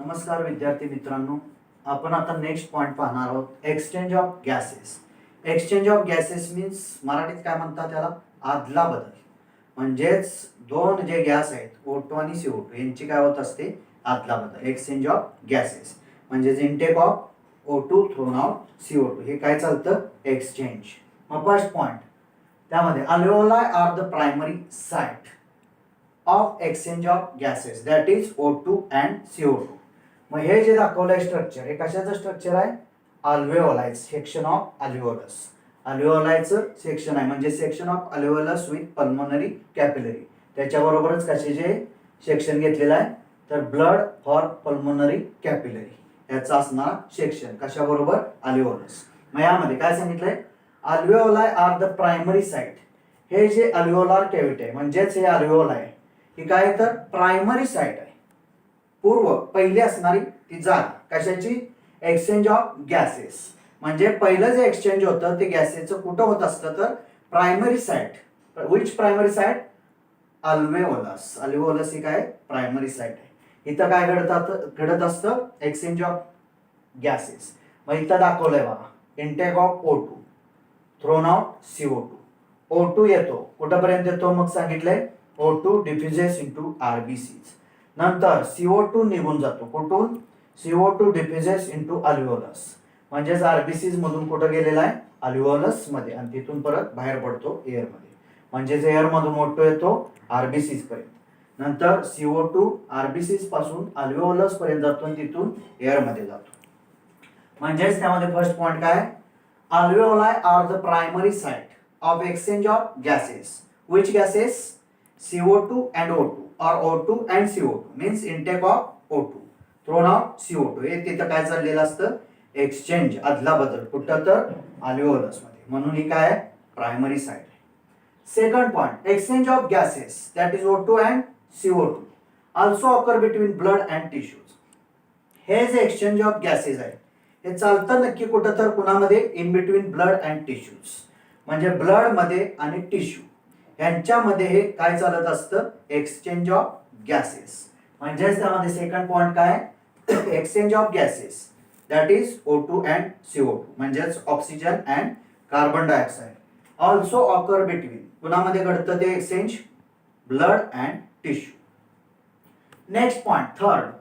नमस्कार विद्यार्थी मित्रांनो, आपण आता नेक्स्ट पॉइंट पाहणार आहोत. Exchange of gases. Exchange of gases means मराठीत काय म्हणतात त्याला? आदला बदल. म्हणजेच दोन जे गॅस आहेत O2 आणि CO2 यांची काय होत असते? आदला बदल. एक्सचेंज ऑफ गॅसेस म्हणजेच intake of O2 thrown out CO2 हे काय चालतं? एक्सचेंज. मग फर्स्ट पॉइंट त्यामध्ये alveoli are the primary site of exchange of gases that is O2 and CO2. मग हे जे दाखवलंय स्ट्रक्चर हे कशाचं स्ट्रक्चर आहे? Alveoli, section of alveolus. अल्व्हेओलायचं सेक्शन आहे म्हणजे section of alveolus with pulmonary capillary. त्याच्याबरोबरच कशाचे सेक्शन घेतलेलं आहे? तर ब्लड फॉर पल्मोनरी कॅपिलरी याचा असणारा सेक्शन कशाबरोबर? अल्व्हेओलस. मग यामध्ये काय सांगितलंय? अल्व्हेओलाई आर द प्रायमरी साइट. हे जे अल्व्हेओलार कॅव्हिटी आहे म्हणजेच हे अल्व्हेओलाई ही काय तर प्रायमरी साइट आहे, पूर्व पहिली असणारी ती जागा कशाची? Exchange of gases. म्हणजे पहिलं जे एक्सचेंज होतं ते गॅसेसचं कुठं होत असतं? तर primary site. Which primary site? Alveolus. Alveolus ही काय? प्रायमरी साइट आहे. इथं काय घडत असतं? Exchange of gases. मग इथं दाखवलंय बघा, intake of O2 thrown out CO2. O2 येतो कुठपर्यंत येतो? मग सांगितलंय O2 डिफ्युजेस इनटू RBCs. नंतर CO2 निघून जातो. कुठून? CO2 डिफ्युजेस into अल्व्हेओलस. म्हणजेच RBCs मधून कुठं गेलेला आहे? अल्व्हेओलस मध्ये, आणि तिथून परत बाहेर पडतो एअर मध्ये. म्हणजेच एअर मधून O2 येतो RBCs पर्यंत. नंतर CO2 RBCs पासून अल्व्हेओलस पर्यंत जातो आणि तिथून एअर मध्ये जातो. म्हणजेच त्यामध्ये फर्स्ट पॉइंट काय? Alveoli are the primary site of exchange of gases. Which gases? CO2 and O2 or O2 and CO2 means intake of O2 thrown out CO2. हे तिथं काय चाललेलं असतं? एक्सचेंज, अदला बदल. कुठं? तर अल्व्हेओलस मध्ये. म्हणून ही काय आहे? प्रायमरी साइट आहे. Second point, exchange of gases that is O2 and CO2 also occur between blood and tissues. हे जे एक्सचेंज ऑफ गॅसेस आहे हे चालतं नक्की कुठं? तर कुणामध्ये? In between blood and tissues. म्हणजे ब्लड मध्ये आणि टिश्यू यांच्यामध्ये हे काय चालत असतं? Exchange of gases. म्हणजेच त्यामध्ये सेकंड पॉइंट काय? Exchange of gases that is O2 and CO2 म्हणजेच oxygen and carbon dioxide also occur between. कुणामध्ये घडतं ते exchange? Blood and tissue. Next point third,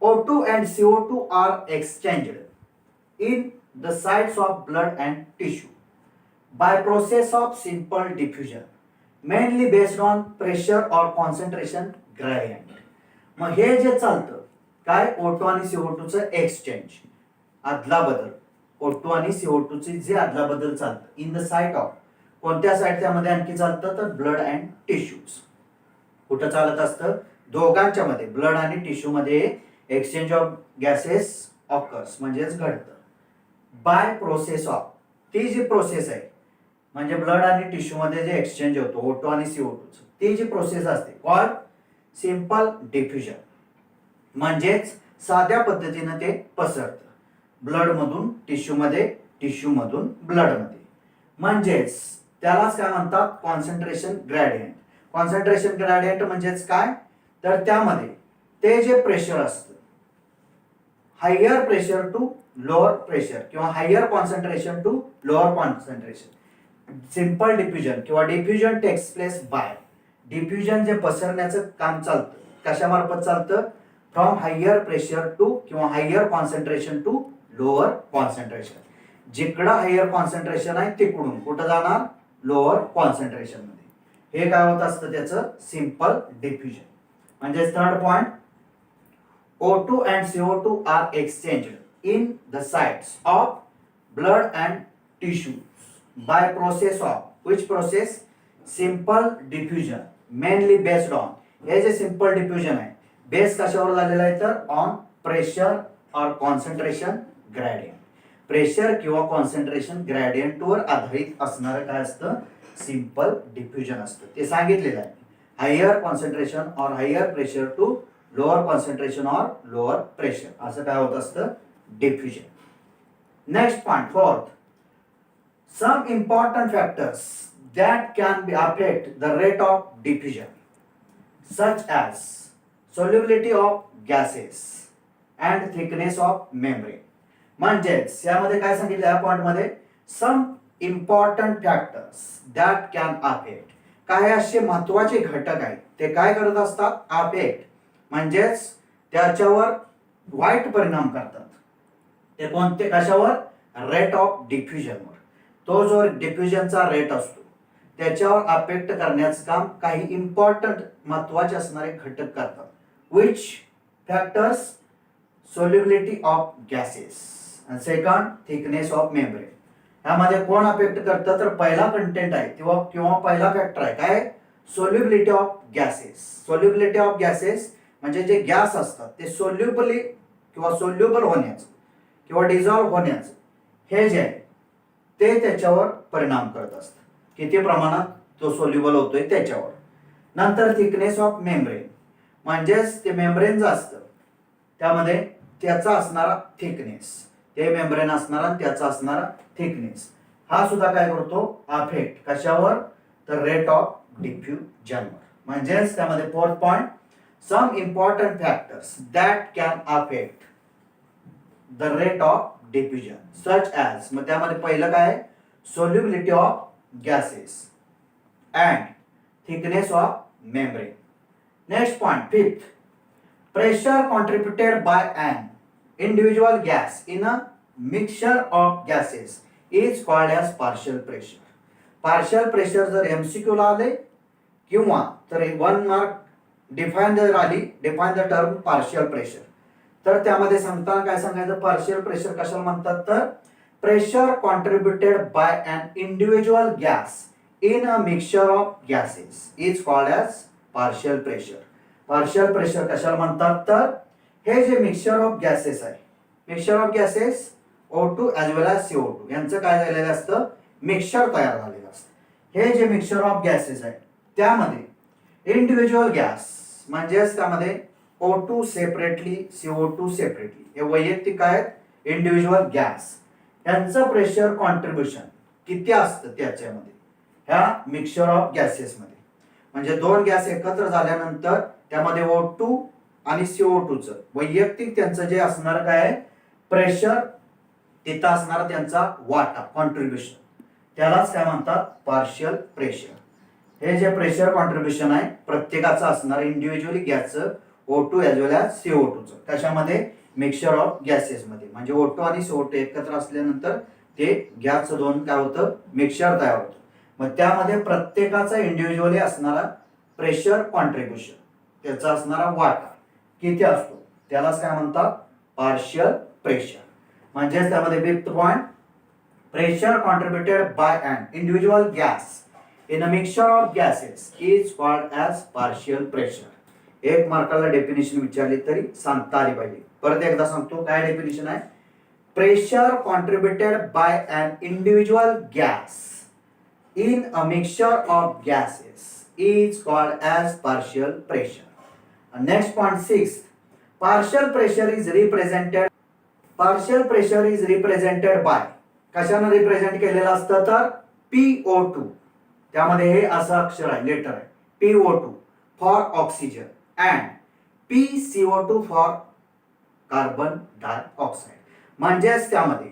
O2 and CO2 are exchanged in the sites of blood and tissue by process of simple diffusion mainly based on pressure और concentration gradient. मग हे जे चालतं काय? O2 आणि CO2 चं exchange, आदला बदल. O2 आणि CO2 चे जे आदला बदल चालतं इन द साइट ऑफ, कोणत्या साइट त्यामध्ये आणखी चालतं? तर ब्लड अँड टिश्यूज. कुठं चालत असतं? दोघांच्या मध्ये, ब्लड आणि टिश्यू मध्ये एक्सचेंज ऑफ गॅसेस ऑकर्स म्हणजेच घडतं बाय प्रोसेस ऑफ. ती जी प्रोसेस आहे म्हणजे ब्लड आणि टिश्यू मध्ये जे एक्सचेंज होतो O2 आणि CO2 ती जी प्रोसेस असते कॉल्ड सिंपल डिफ्युजन. म्हणजेच साध्या पद्धतीने ते पसरतं ब्लड मधून टिश्यू मध्ये, टिश्यू मधून ब्लड मध्ये. म्हणजेच त्यालाच काय म्हणतात? Concentration gradient. कॉन्सन्ट्रेशन ग्रेडियंट म्हणजेच काय? तर त्यामध्ये ते जे प्रेशर असतं, higher pressure to lower pressure किंवा higher concentration to lower concentration. Simple diffusion किंवा diffusion takes place by. Diffusion जे पसरण्याचं काम चालतं कशामार्फत चालतं? फ्रॉम हायर प्रेशर टू किंवा higher concentration to lower concentration. जिकडं हायर कॉन्सन्ट्रेशन आहे तिकडून कुठं जाणार? लोअर कॉन्सन्ट्रेशन मध्ये. हे काय होत असतं? त्याचं सिंपल डिफ्युजन. म्हणजे third point, O2 and CO2 are exchanged in the sites of blood and tissues by process of, which process? Simple diffusion mainly based on. हे जे सिंपल डिफ्युजन आहे बेस कशावर झालेला आहे? तर ऑन प्रेशर और concentration gradient. Pressure किंवा concentration ग्रेडियंटवर आधारित असणारं काय असतं? सिंपल डिफ्युजन असतं. ते सांगितलेलं आहे. Higher concentration or higher pressure to lower concentration or lower pressure असं काय होत असतं? Diffusion. Next point fourth, some important factors that can be affect the rate of diffusion such as solubility of gases, and thickness of membrane. म्हणजेच यामध्ये काय सांगितलं या point मध्ये, some important factors that can affect. काही असे महत्वाचे घटक आहेत ते काय करत असतात, अफेक्ट म्हणजेच त्याच्यावर वाईट परिणाम करतात. ते कोणते, कशावर, रेट ऑफ डिफ्युजनवर. तो जो डिफ्युजनचा रेट असतो त्याच्यावर अफेक्ट करण्याचं काम काही इम्पॉर्टंट महत्वाचे असणारे घटक करतात. Which factors, solubility of gases आणि सेकंड थिकनेस ऑफ मेम्ब्रेन. यामध्ये कोण अफेक्ट करतं, तर पहिला कंटेंट आहे किंवा पहिला फॅक्टर आहे काय, solubility of gases. Solubility of gases म्हणजे जे गॅस असतात ते सोल्युबली किंवा सोल्युबल होण्याचं किंवा डिझॉल्व्ह होण्याचं हे जे आहे ते त्याच्यावर परिणाम करत असतं, किती प्रमाणात तो सोल्युबल होतोय त्याच्यावर. नंतर थिकनेस ऑफ मेम्ब्रेन म्हणजेच ते मेम्ब्रेन जे असतं त्यामध्ये त्याचा असणारा थिकनेस, ते मेम्ब्रेन असणारा त्याचा असणारा थिकनेस हा सुद्धा काय करतो, अफेक्ट कशावर, तर रेट ऑफ डिफ्युजनवर. म्हणजेच त्यामध्ये fourth point, some important factors that can affect the rate of diffusion such as. मग त्यामध्ये पहिलं काय, solubility of gases and thickness of membrane. Next point fifth, pressure contributed by an individual gas in a mixture of gases is called as partial pressure. Partial pressure जर MCQ ला आले किंवा तर 1 mark define जर आली, define the term partial pressure, तर त्यामध्ये सांगताना काय सांगायचं, पार्शियल प्रेशर कशाला म्हणतात, तर pressure contributed by an individual gas in a mixture of gases is called as partial pressure. Partial pressure कशाला म्हणतात, तर हे जे मिक्सचर ऑफ गॅसेस आहे, mixture of gases O2 as well as CO2 यांचं काय झालेलं असतं, मिक्सचर तयार झालेलं असतं. हे जे मिक्सचर ऑफ गॅसेस आहे त्यामध्ये इंडिव्हिज्युअल गॅस म्हणजेच त्यामध्ये O2 सेपरेटली, CO2 सेपरेटली, हे वैयक्तिक आहेत इंडिव्हिज्युअल गॅस, यांचं प्रेशर कॉन्ट्रीब्युशन किती असतं त्याच्यामध्ये, ह्या मिक्सचर ऑफ गॅसेसमध्ये. म्हणजे दोन गॅस एकत्र झाल्यानंतर त्यामध्ये O2 आणि CO2 चं वैयक्तिक त्यांचं जे असणार काय आहे प्रेशर, तिथं असणारा त्यांचा वाटा कॉन्ट्रीब्युशन, त्यालाच काय म्हणतात, पार्शियल प्रेशर. हे जे प्रेशर कॉन्ट्रीब्युशन आहे प्रत्येकाचं असणार इंडिव्हिज्युअली गॅसचं O2 as well as CO2 चं, कशामध्ये, मिक्सचर ऑफ गॅसेस मध्ये. म्हणजे O2 आणि CO2 एकत्र असल्यानंतर ते गॅसचं दोन काय होतं, मिक्सचर तयार होतं. मग त्यामध्ये प्रत्येकाचा इंडिव्हिज्युअली असणारा प्रेशर कॉन्ट्रीब्युशन, त्याचा असणारा वाटा किती असतो त्यालाच काय म्हणतात, पार्शियल प्रेशर. म्हणजे त्यामध्ये fifth point, pressure contributed by an individual gas in a mixture of gases is called as partial pressure. एक मार्काला डेफिनेशन विचारली तरी सांगता आली पाहिजे. परत एकदा सांगतो काय डेफिनेशन आहे, pressure contributed by an individual gas in a mixture of gases is called as partial pressure. Next point six, partial pressure is represented, partial pressure is represented by, कशाने रिप्रेझेंट केलेलं असतं तर PO2, त्यामध्ये हे असं अक्षर आहे, लेटर आहे PO2 for oxygen and PCO2 for carbon dioxide. म्हणजेच त्यामध्ये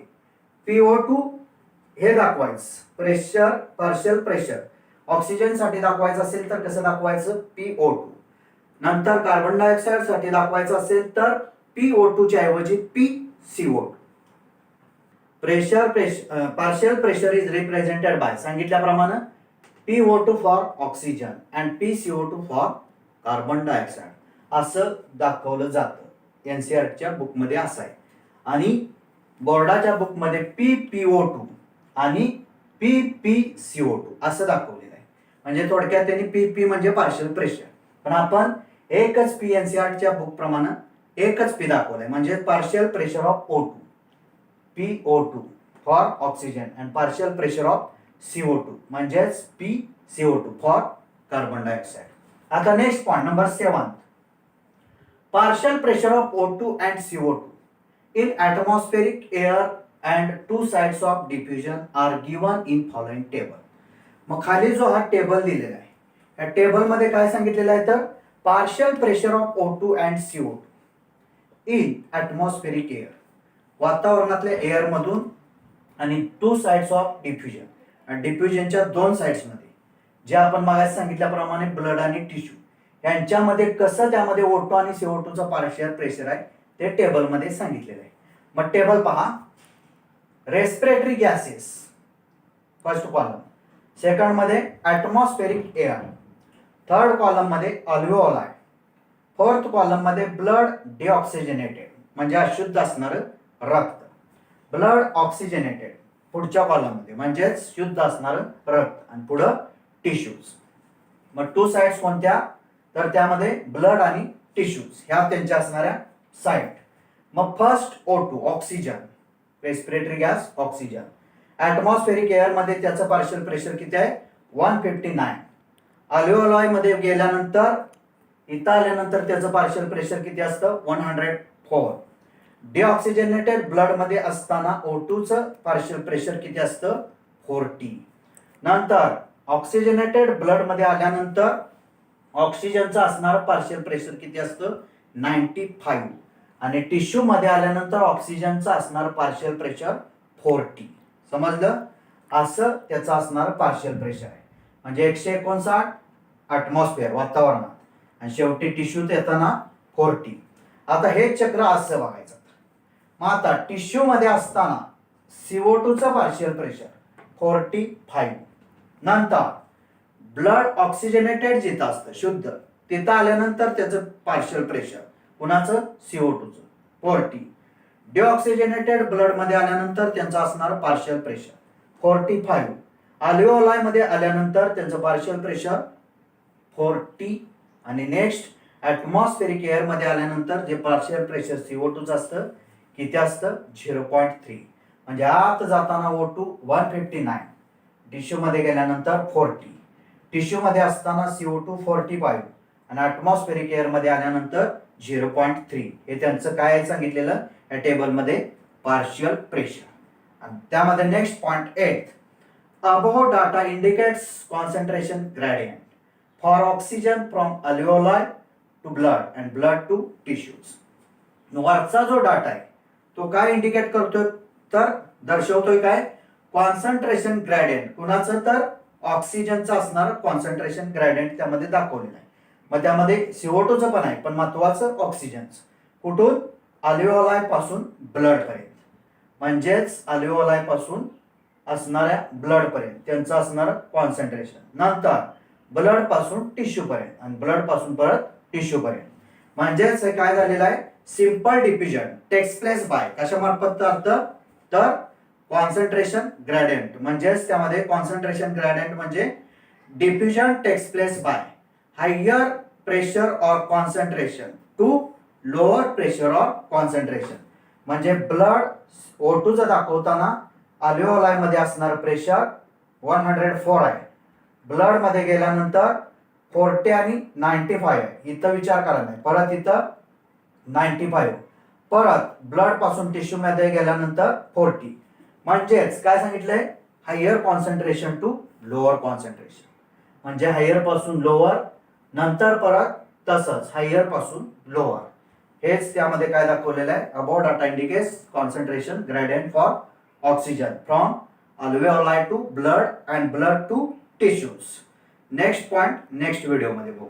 PO2 हे दाखवायचं प्रेशर, पार्शियल प्रेशर ऑक्सिजन साठी दाखवायचं असेल तर कसं दाखवायचं, PO2. नंतर कार्बन डायऑक्साइड साठी दाखवायचं असेल तर PO2 च्या ऐवजी PCO2. Partial pressure is represented bye सांगितल्याप्रमाणे PO2 for oxygen and PCO2 for carbon dioxide असं दाखवलं जातं. एनसीईआरटीच्या बुकमध्ये असं आहे आणि बोर्डाच्या बुकमध्ये PPO2 आणि PPCO2 असं दाखवलेलं आहे. म्हणजे थोडक्यात त्यांनी PP म्हणजे पार्शियल प्रेशर, पण आपण एकच एनसीईआरटीच्या बुक प्रमाणे एकच P दाखवलंय. म्हणजे partial pressure of O2 PO2 for oxygen and partial pressure of CO2 म्हणजेच PCO2 फॉर कार्बन डायऑक्साइड. आता next point number 7, partial pressure of O2 and CO2 in atmospheric air and two sides of diffusion are given in following table. मग खाली जो हा table दिलेला आहे या table मध्ये काय सांगितलेलं आहे तर partial pressure of O2 and CO2 in atmospheric air, वातावरणातल्या एअरमधून, आणि 2 साइड्स ऑफ डिफ्युजन, आणि डिफ्युजनच्या 2 साइड्समध्ये, जे आपण मागास सांगितल्याप्रमाणे ब्लड आणि टिश्यू यांच्यामध्ये कसं त्यामध्ये O2 आणि CO2चा पार्शियल प्रेशर आहे ते टेबलमध्ये सांगितलेलं आहे. मग टेबल पहा. Respiratory gases first column, second मध्ये ॲटमॉस्फेरिक एअर, थर्ड कॉलम मध्ये अल्व्हेओलाई, फोर्थ कॉलम मध्ये ब्लड डिऑक्सिजनेटेड म्हणजे अशुद्ध असणारं रक्त, ब्लड ऑक्सिजनेटेड पुढच्या कॉलम मध्ये म्हणजेच शुद्ध असणारं रक्त, आणि पुढं टिश्यूज. मग 2 साइड्स कोणत्या, तर त्यामध्ये ब्लड आणि टिश्यूज ह्या त्यांच्या असणाऱ्या साइड. मग first O2 oxygen, respiratory gas oxygen. Atmospheric air मध्ये त्याचं पार्शियल प्रेशर किती आहे, 159. अल्व्हेओलाई मध्ये गेल्यानंतर इथं आल्यानंतर त्याचं पार्शियल प्रेशर किती असतं, 104. डिऑक्सिजनेटेड ब्लड मध्ये असताना O2चं पार्शियल प्रेशर किती असतं, 40. नंतर ऑक्सिजनेटेड ब्लड मध्ये आल्यानंतर ऑक्सिजनचं असणारं पार्शियल प्रेशर किती असतं, 95. आणि टिश्यू मध्ये आल्यानंतर ऑक्सिजनचं असणारं पार्शियल प्रेशर 40. समजलं, असं त्याचं असणारं पार्शियल प्रेशर आहे. म्हणजे 159 ॲटमॉस्फिअर वातावरणात, आणि शेवटी टिश्यूत येताना 40. आता हे चक्र असं बघायचं. मग आता टिश्यू मध्ये असताना CO2चं पार्शियल प्रेशर 45. नंतर ब्लड ऑक्सिजनेटेड जिथं असतं शुद्ध तिथं आल्यानंतर त्याचं पार्शियल प्रेशर कुणाचं, CO2चं 40. डिऑक्सिजनेटेड ब्लड मध्ये आल्यानंतर त्यांचं असणारं पार्शियल प्रेशर 45. अल्व्हेओलाई मध्ये आल्यानंतर त्यांचं पार्शियल प्रेशर 40. आणि नेक्स्ट ॲटमॉस्फेरिक एअर मध्ये आल्यानंतर जे पार्शियल प्रेशर CO2चं असतं किती असतं, 0.3. म्हणजे आत जाताना O2 159, टिश्यू मध्ये गेल्यानंतर 40, टिश्यू मध्ये असताना CO2 45, आणि ॲटमॉस्फेरिक एअर मध्ये आल्यानंतर 0.3. हे त्यांचं काय सांगितलेलं या टेबलमध्ये, पार्शियल प्रेशर. आणि त्यामध्ये next point 8, above data indicates concentration gradient for oxygen from alveoli to blood and blood to tissues. वरचा जो डाटा आहे तो काय इंडिकेट करतोय, तर दर्शवतोय काय, कॉन्सन्ट्रेशन ग्रेडियंट. कुणाचं, तर ऑक्सिजनचं असणारं कॉन्सन्ट्रेशन ग्रेडियंट त्यामध्ये दाखवलेलं आहे. मग त्यामध्ये CO2चं पण आहे, पण महत्वाचं ऑक्सिजनचं. कुठून, अल्व्हेओलाई पासून ब्लड पर्यंत, म्हणजेच अल्व्हेओलाई पासून असणाऱ्या ब्लड पर्यंत त्यांचं असणारं कॉन्सन्ट्रेशन. नंतर ब्लड पासून टिश्यू पर्यंत, आणि ब्लड पासून परत टिश्यू पर्यंत. म्हणजेच हे काय झालेलं आहे, simple diffusion takes place by कशामार्फत, तर कॉन्सन्ट्रेशन ग्रेडियंट. म्हणजेच त्यामध्ये कॉन्सन्ट्रेशन ग्रेडियंट म्हणजे diffusion takes place by higher pressure और कॉन्सन्ट्रेशन टू लोअर प्रेशर और कॉन्सन्ट्रेशन. म्हणजे ब्लड O2चं दाखवताना अल्व्हेओलाई मध्ये असणारं प्रेशर 104 आहे, ब्लड मध्ये गेल्यानंतर 40 आणि 95 आहे. इथं विचार करा नाही, परत इथं 95, परत ब्लड पासून टिश्यू मध्ये गेल्यानंतर 40. म्हणजेच काय सांगितलंय, higher concentration to lower concentration. म्हणजे हायर पासून लोअर, नंतर परत तसंच हायर पासून लोअर. हेच त्यामध्ये काय दाखवलेलं आहे, about data indicates concentration gradient for oxygen from alveoli to blood and blood to tissues. Next point next video मध्ये बघू.